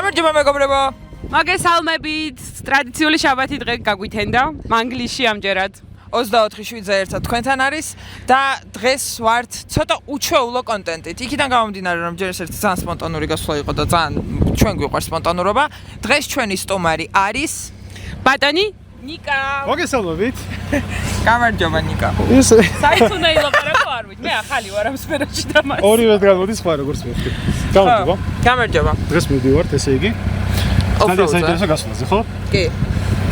გამარჯობა მეგობრებო. მოგესალმებით. ტრადიციული შაბათი დღე გაგვითენდა. მანგლისში ამჯერად 24/7 თქვენთან არის და დღეს ვართ ცოტა უჩვეულო კონტენტით. იქიდან გამომდინარე რომ ჯერ ერთ ძალიან სპონტანური გასვლა იყო და ძალიან ჩვენ გვიყვარს სპონტანურობა. დღეს ჩვენი სტუმარი არის ბატონი ნიკა. მოგესალმებით. გამარჯობა ნიკა. საით უნდა ილაპარაკო არ ვიცი. მე ახალი ვარ ამ სფეროში და მას. ორივე დღე მოდის ხარ როგორც მეთქი. გამარჯობა. გამარჯობა. დღეს მივდივართ ესე იგი. ძალიან საინტერესო გასვლაზე, ხო? კი.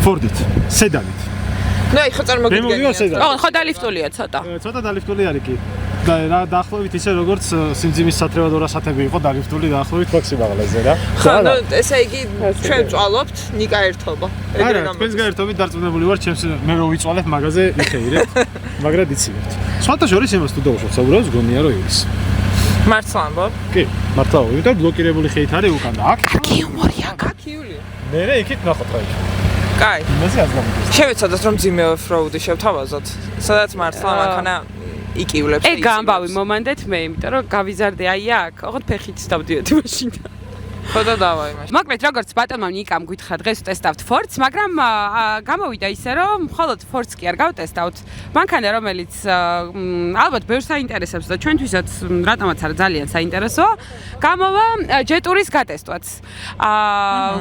ფორდით, სედანით. ნუ აი ხო წარმოგიდგენია. ხო დალიფტულია ცოტა. ცოტა დალიფტული არის კი. და რა დაახლოებით ისე როგორც სიმძიმის სატრევადო რასათები იყო დალიფტული დაახლოებით მაქსიმალაზე რა. ხო, ნუ ესე იგი ჩვენ ვწვალობთ ნიკა ერთობა. არა, თქვენს გაერთობით დარწმუნებული ვარ, ჩემს მე რო ვიწვალებ მაგაზე ვიხეირებ, მაგრამ იცივებთ. სხვათა შორის იმას თუ დავუშვათ, საუბრობს გონია რომ ის. მართლა ამბობ? კი, მართლა, იმიტომ ბლოკირებული ხეით არის უკან და აქ. აქ იუმორია, აქ იულია. მე იქით ნახოთ რა იქ. კაი. იმაზე არ გამიგეს. შევეცადოთ რომ ძიმე ოფროუდი შევთავაზოთ. სადაც მართლა მანქანა იკივლებს. ეგ ამბავი მომანდეთ მე, იმიტომ რომ გავიზარდე აი აქ, ოღონდ ფეხით დავდიოდი მაშინიდან. ხო და დავაი მაშინ. მოკლედ როგორც ბატონმა ნიკამ გითხრა დღეს ვტესტავთ ფორდს, მაგრამ გამოვიდა ისე რომ მხოლოდ ფორდს კი არ გავტესტავთ. მანქანა რომელიც ალბათ ბევრს საინტერესებს და ჩვენთვისაც რატომაც არა ძალიან საინტერესოა, გამოვა ჯეტურის გატესტვაც.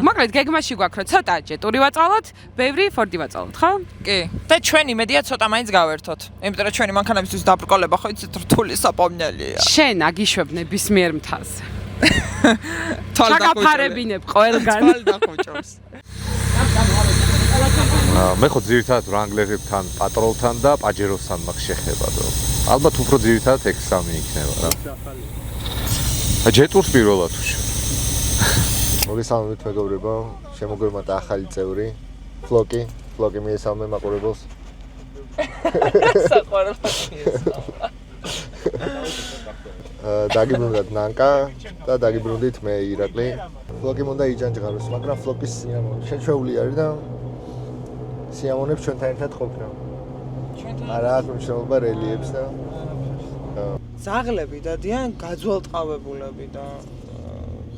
მოკლედ გეგმაში გვაქვს რომ ცოტა ჯეტური ვაწვალოთ, ბევრი ფორდი ვაწვალოთ, ხო? კი. და ჩვენი მედია ცოტა მაინც გავერთოთ. იმიტომ რომ ჩვენი მანქანებისთვის დაბრკოლება ხო იცით რთული საპოვნელია. შენ აგიშვებ ნებისმიერ მთაზე. თვალ დახუჭებინებ ყველგან. თვალ დახუჭავს. მე ხო ძირითადად რანგლერებთან, პატროლთან და პაჯეროსთან მაქვს შეხება, რომ ალბათ უფრო ძირითადად X3 იქნება რა. ჯეტურს პირველად უშევ. მოგესალმებით მეგობრებო, შემოგვიმართა ახალი წევრი, ფლოკი მიესალმე მაყურებელს. საყვარელს მიესალმა. დაგიბრუნდათ ნანკა და დაგიბრუნდით მე ირაკლი. ფლოკი უნდა იჯანჯღაროს, მაგრამ ფლოკის შეჩვეული არის და სიამოვნებს ჩვენთან ერთად ყოფნა. არა აქვს მნიშვნელობა რელიეფს და ზაღლები დადიან გაძვალტყავებულები და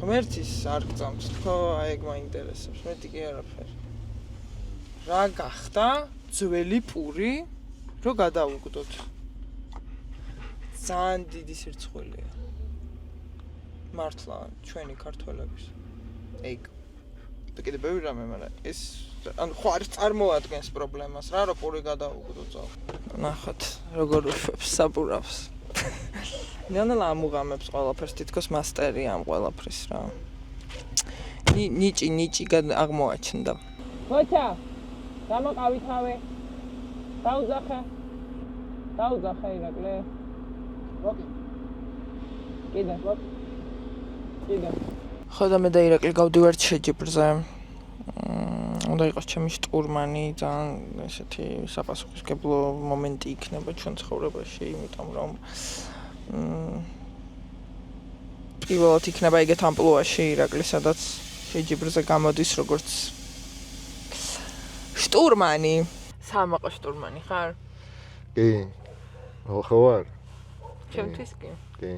ღმერთის არ გწამთ, თქო, აი ეგ მაინტერესებს, მეტი კი არაფერი. რა გახდა ძველი პური, რომ გადავუგდოთ? ძალიან დიდი სირცხვილია. მართლა ჩვენი ქართველების. ეგ. და კიდე ბევრი რამე, მაგრამ ეს ანუ ხო არ წარმოადგენს პრობლემას რა, რომ პური გადავუგდო ძალ. ნახოთ, როგორ უშვებს საბურავს. ნელა ამუღამებს ყველაფერს, თითქოს მასტერია ამ ყველაფრის რა. ნიჭი აღმოაჩნდა. ხოჩა, გამოყავი თავი. დაუძახე ირაკლი. კიდე. ხო და მე და ირაკლი გავდივართ შეჯიბრზე. უნდა იყოს ჩემი შტურმანი, ძალიან ესეთი საპასუხისმგებლო მომენტი იქნება ჩვენ ცხოვრებაში, იმიტომ რომ პირველად იქნება ეგეთ ამპლუაში ირაკლი, სადაც შეჯიბრზე გამოდის როგორც შტურმანი. სამაყო შტურმანი ხარ? კი. ხო ვარ. ჩემთვის კი. კი.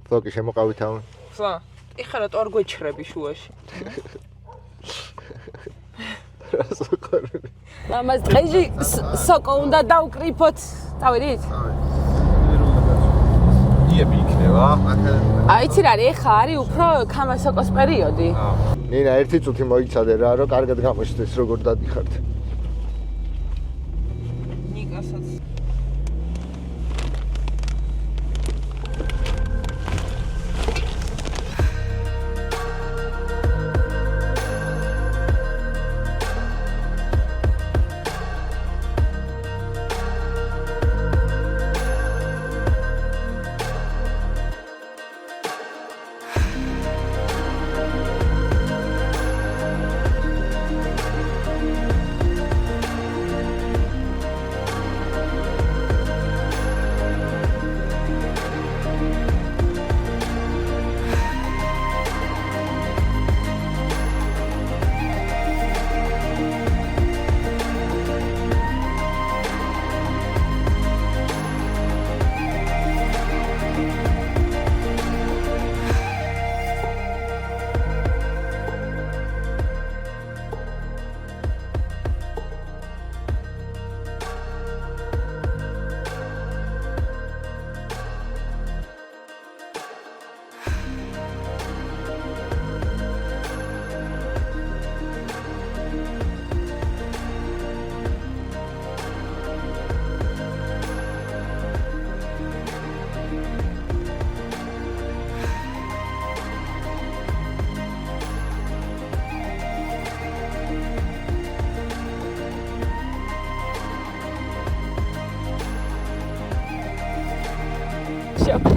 ფლოკი შემოყავი თავი. ხლა, იხარათ არ გვეჩრები შუაში. ამას დღეში სოკო უნდა დაუკრიფოთ. წავედით? იები იქნება. აიცი რა არის, ეხა არის უფრო ქამასოკოს პერიოდი. ნინა, ერთი წუთი მოიცადე რა, რომ კარგად გამოჩნდეს როგორ დადიხართ. ნიკასაც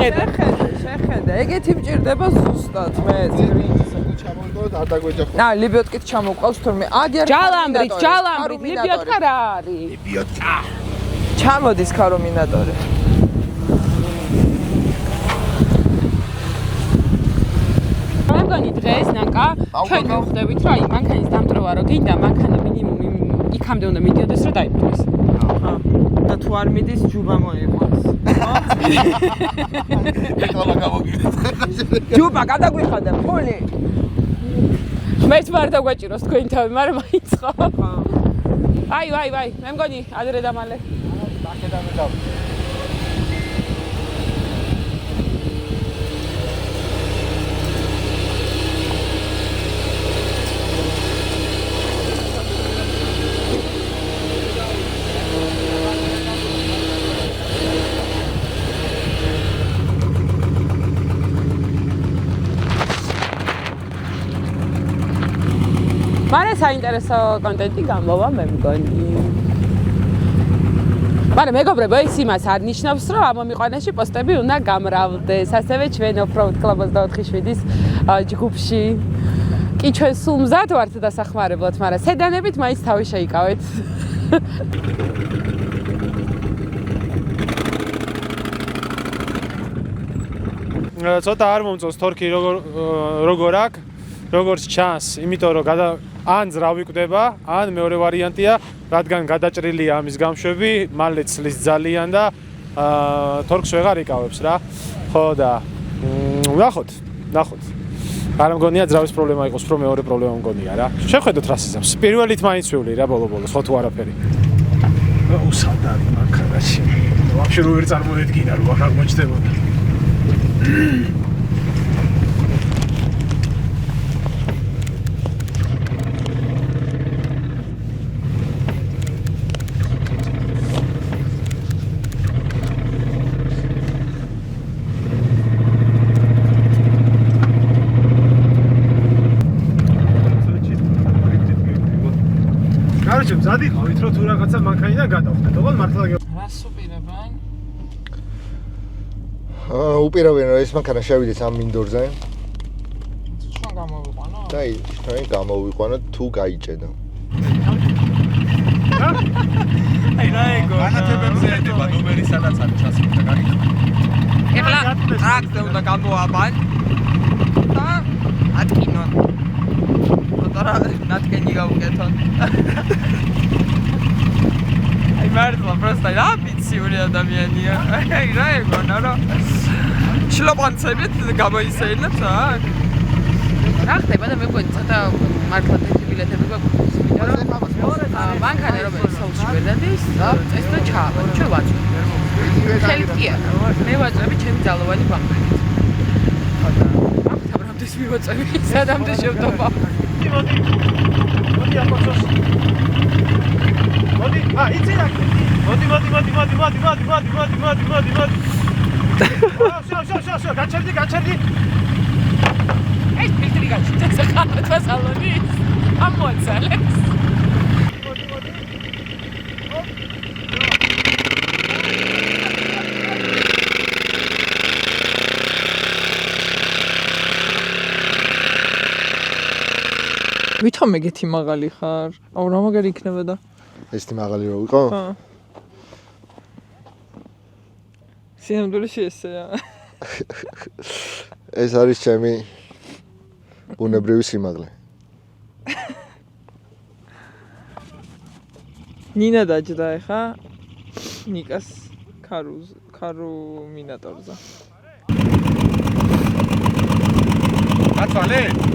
შეხედე, ეგეთი მჭირდება ზუსტად მე გრინს. ჩამოვიდოთ არ დაგვეჯახო. ლიბიოტკით ჩამოვყავს თორმე. აგერ ჯალამბრით, ლიბიოტკა რა არის? ლიბიოტკა. ჩამოდის ქარომინატორი. მე მგონი დღეს ნანკა ჩვენ მივხვდებით რომ აი მანქანის დამტროვა რო გინდა მანქანა მინიმუმ იქამდე უნდა მიდიოდეს რომ დაიბრძოს. და თუ არ მიდის ჯუბა მოიყვანს. ეხლა გამოგიდეთ. ჯუბა გადაგვიხადა ფული. მეც მარ დაგვაჭიროს თქვენი თავი, მაგრამ მაინც ხო. აი, მე მგონი ადრე და მალე. მარე საინტერესო კონტენტი გამოვა მე მგონი. მაგრამ მეგობრებო, ის იმას არ ნიშნავს, რომ ამ მომიყვანაში პოსტები უნდა გამრავლდეს. ასევე ჩვენ Offroad Club 24/7-ის ჯგუფში. კი ჩვენ სულ მზად ვართ დასახმარებლად, მაგრამ სედანებით მაინც თავი შეიკავეთ. ცოტა არ მომწონს თორქი როგორ აქვს, როგორც ჩანს, იმიტომ რომ ან ძრავი კვდება, ან მეორე ვარიანტია, რადგან გადაჭრილია ამის გამშვები, მალე ცლის ძალიან და თორქს ვეღარ იკავებს რა. ხო და ნახოთ. არ მგონია ძრავის პრობლემა იყოს, რომ მეორე პრობლემა მგონია რა. შევხედოთ რა სიზამს. პირველით მაინც ვივლი რა ბოლოს, ხო თუ არაფერი. უსადარი მანქანაში. ვაფშე რო ვერ წარმოედგინა რომ აქ აღმოჩნდებოდა. მზად იყავით რომ თუ რაღაცა მანქანიდან გადავხდეთ, ოღონდ მართლა რას უპირებენ? უპირობენ რომ ეს მანქანა შევიდეს ამ მინდორზე. ჩვენ გამოვიყვანოთ? და ჩვენ გამოვიყვანოთ თუ გაიჭედო. აი რა ეგო. განათებებზე ედება ნომერი სადაც არის ჩასმული გაიგო. ეხლა ტრაქზე უნდა გამოაბან და ატკინონ. პატარა ნატკენი გავუკეთონ. აი მართლა просто ამბიციური ადამიანია. აი რა ეგონა რა. შლოპანცებით გამოისეინებს აქ. რა ხდება და მე მგონი ცოტა მართლა თეთრი ბილეთები გვაქვს, იმიტომ რომ მანქანა რომელიც სოუსში ვერ დადის, წეს და ჩააბა, ჩვენ ვაწვევთ. ხელით კი არა, მე ვაწვევი ჩემი ძალოვანი ბანკით. ხოდა, აქ თამრამდეს მივაწვევი, სადამდე შევდობა. მოდი აკოცოს. მოდი, იცი რა. მოდი. შო, გაჩერდი. ეს ფილტრი გაჩერდა ხათა სალონი. ამოაცალეს. ვითომ ეგეთი მაღალი ხარ? აუ რა მაგარი იქნება და? ესეთი მაღალი რო ვიყო? ხა. სიამდვილეში ესეა. ეს არის ჩემი ბუნებრივი სიმაღლე. ნინა დაჯდა ეხა ნიკას ქარომინატორზე.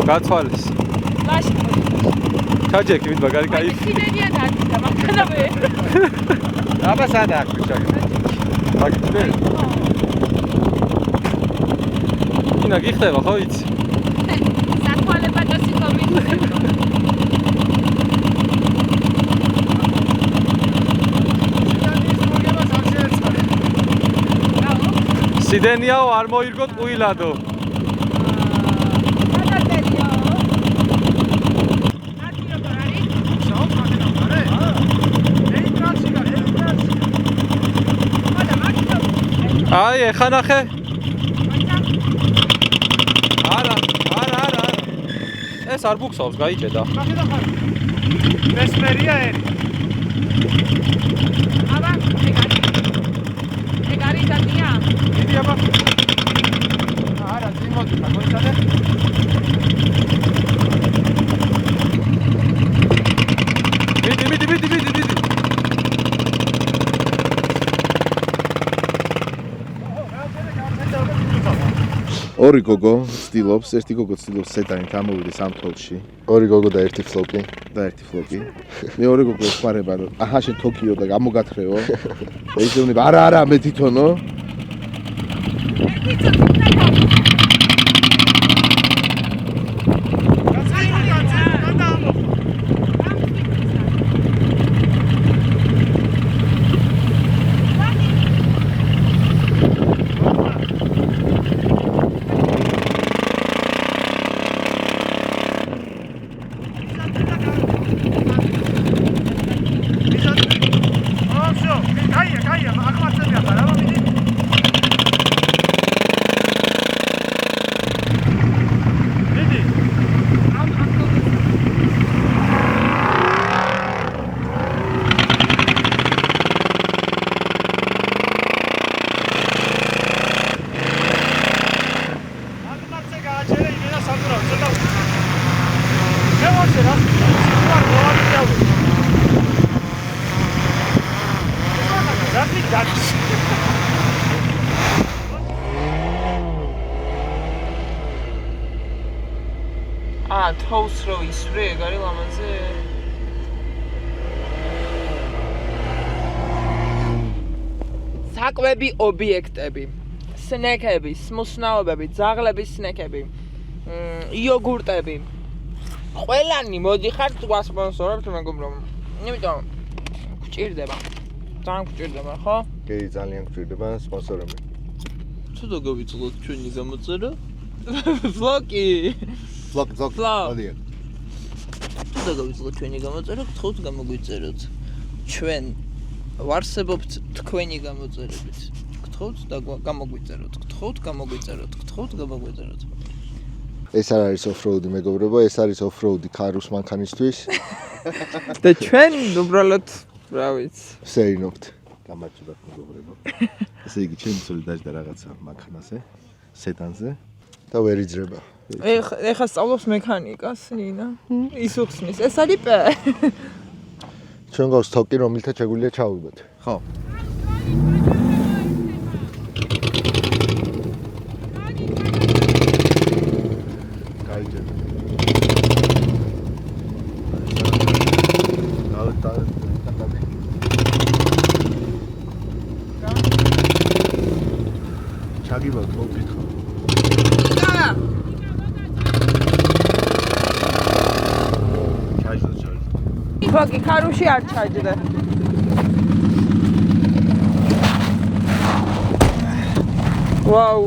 გაცვალეს. ლაში. ჩაჯექი ვით მაგარი კაი. სინენია დაიწყა მანქანავე. აბა სადა აქვს ჩაგე. აგიწე. ინა გიხდება ხო იცი? საკვალება და სიკომი. სიდენიაო არ მოირგოთ ყვილადო. აი, ეხა ნახე. არ ბუქსავს, გაიჭედა. მესმერია ერი. აბა, ეგ არის დანია. დიდი აბა. არა, ძიმოდი, მოიცადე. მიდი. ორი გოგო ცდილობს, ერთი გოგო ცდილობს სეტანით ამოვიდეს ამ თოლში. ორი გოგო და ერთი ფლოპი. მეორე გოგო ეხმარება რომ აჰა შენ თოქიო და გამოგათრეო. ეძებნება არა მე თვითონო. თავს რო ისვრე, ეგ არის ლამაზი. საკვები ობიექტები, სნეკები, მსმსნაობები, ძაღლების სნეკები, იოგურტები. ყველანი მოდიხართ გვასპონსორებთ მეგობრო. იმიტომ გვჭირდება. ძალიან გვჭირდება, ხო? კი, ძალიან გვჭირდება სპონსორები. თუ დაგავიწყოთ ჩვენი გამოწერა? Vlog-ი. Vlog. თუ დაგავიწყოთ ჩვენი გამოწერა, გთხოვთ გამოგვიწეროთ. ჩვენ ვარსებობთ თქვენი გამოწერებით. გთხოვთ და გამოგვიწეროთ. ეს არ არის off-road-ი მეგობრებო, ეს არის off-road-ი ქარუს მანქანისთვის. და ჩვენ უბრალოდ, რა ვიცი, ვსეირნობთ. გამარჯობათ მეგობრებო. ესე იგი, ჩემი ცოლი დაждდა რაღაცა მანქანაზე, სედანზე და ვერ იძრება. ეხა სწავლობს მექანიკას, ნინა. ის უხსნის. ეს არის პე. ჩვენ გვაქვს თოკი, რომელთა შეგვიძლია ჩავიბოთ. ხო. ჩაგიბოთ მოფიქრო. ფოკი ქარუში არ ჩაჯდა. ვაუ.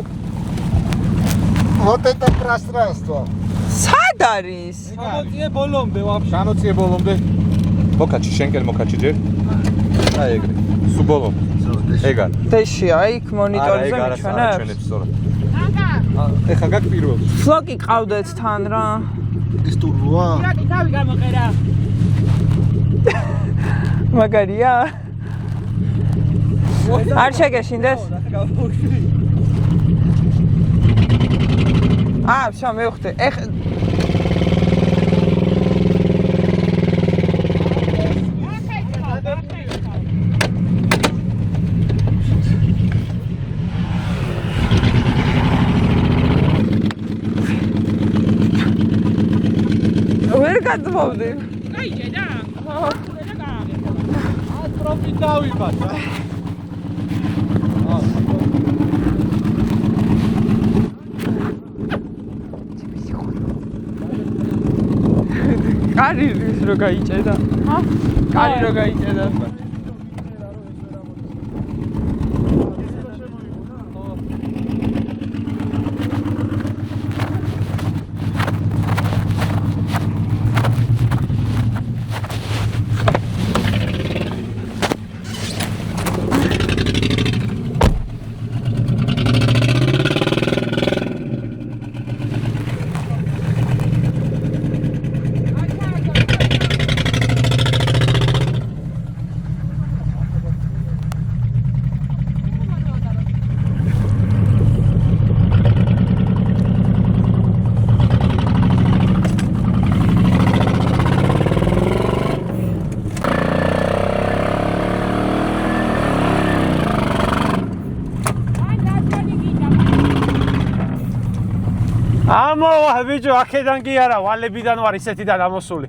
Вот это пространство. სად არის? გამოწიე ბოლომდე ვაფშე. განოციე ბოლომდე. მოკაჩი, შენკენ მოკაჩი ჯერ. აი ეგრე. სულ ბოლომ. ეგ არის. დეშია, იქ მონიტორზე მიჩვენებს. ეხა გაკ პირველ. ფლოკი ყავდეთ თან რა. ის ტურბოა? ირაკი თავი გამოყერა. მაგარია. არ შეგეშინდეს? შა მივხვდი. ვერ გადმოვდი. გაიჭედა? პროფიტ დავიბათ რა. კარი ის რო გაიჭედა. კარი რო გაიჭედა. ამოვა ბიჭო, აქედან კი არა, ვალებიდან ვარ ისეთიდან ამოსული.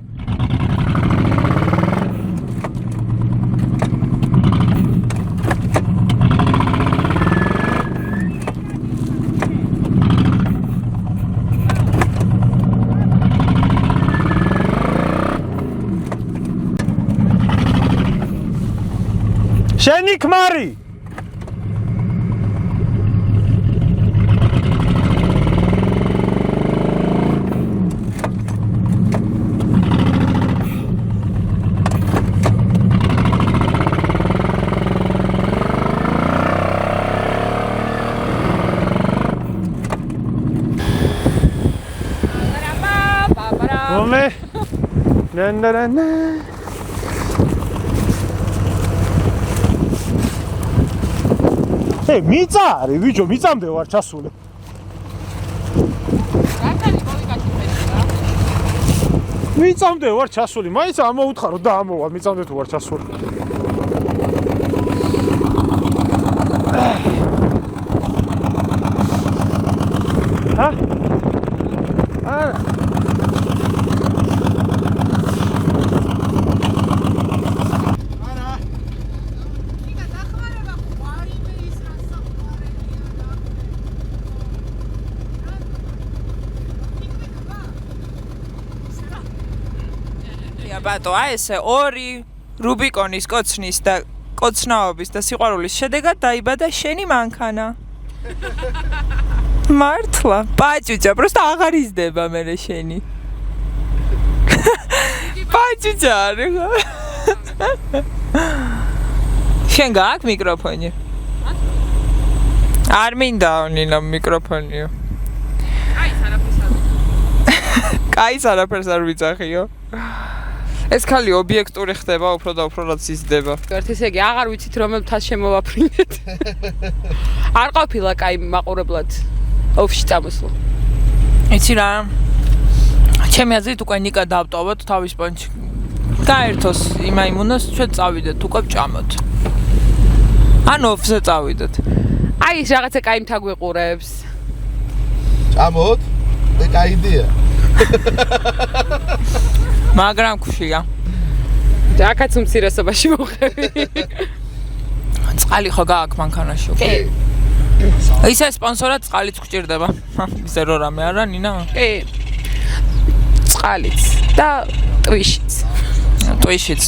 შენი ქმარი მომე ნანანა მიწა არის ბიჭო, მიწამდე ვარ ჩასული. მიწამდე ვარ ჩასული, მაინც ამოუთხარო და ამოვა, მიწამდე თუ ვარ ჩასული. არა. ბატო, აი ესე ორი რუბიკონის კოცნის და კოცნაობის და სიყვარულის შედეგად დაიბადა შენი მანქანა. მართლა, პაჭუჭა, просто აღარ იზრდება მერე შენი. პაჭუჭა არის. შენ გააქვს მიკროფონი? არ მინდა ნინა მიკროფონიო. კაის არაფერს არ ვიცახიო. ეს ხალი ობიექტური ხდება, უფრო და უფრო რაც იზრდება. ესე იგი, აღარ ვიცით რომელ თას შემოვაფრინეთ. არ ყოფილა კაი მაყურებლად ოფში წამოსვლა. იცი რა? ჩემი აზრით უკვე ნიკა დავტოვოთ თავის პონჩი. გაერთოს იმაიმუნოს ჩვენ წავიდეთ, უკვე ვჭამოთ. ან ოფზე წავიდეთ. აი ეს რაღაცა კაი მთაგვიყურებს. ჭამოთ? და კაი იდეა. მაგრამ ქუშია. აქაც უმცირესობაში მოხები. წყალი ხო გააქვს მანქანაში? კი. ისე სპონსორად წყალიც გვჭირდება. ისე რო რამე არა, ნინა? კი. წყალიც და ტვიშიც. ტვიშიც.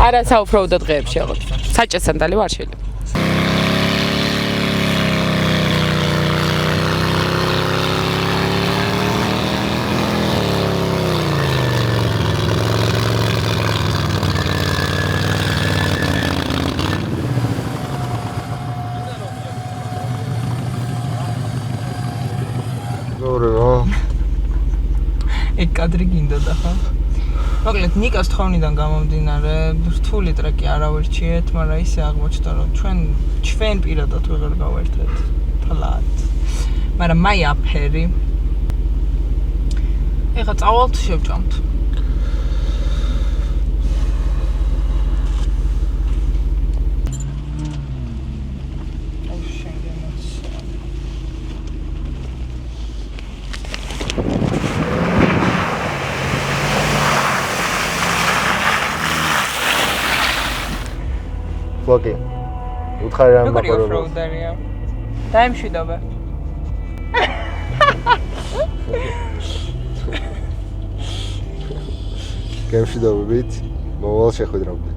არა საუფრაუდო დღეებში აღარ. საჭე სანდალი ვარ შეიძლება. ეგ კადრი გინდოდა ხო? მოკლედ ნიკას თხოვნიდან გამომდინარე, რთული ტრეკი არ ავერჩიეთ, მაგრამ ისე აღმოჩნდა რომ ჩვენ პირადად ვეღარ გავერთეთ. თლად. მაგრამ მაი აფერი. ეხა წავალთ შევჭამთ. ფლოკი. უთხარი რამ როგორი მაყურებელს. ოფროუდერია? დაემშვიდობა. გემშვიდობებით. მოვალ შეხვედრამდე.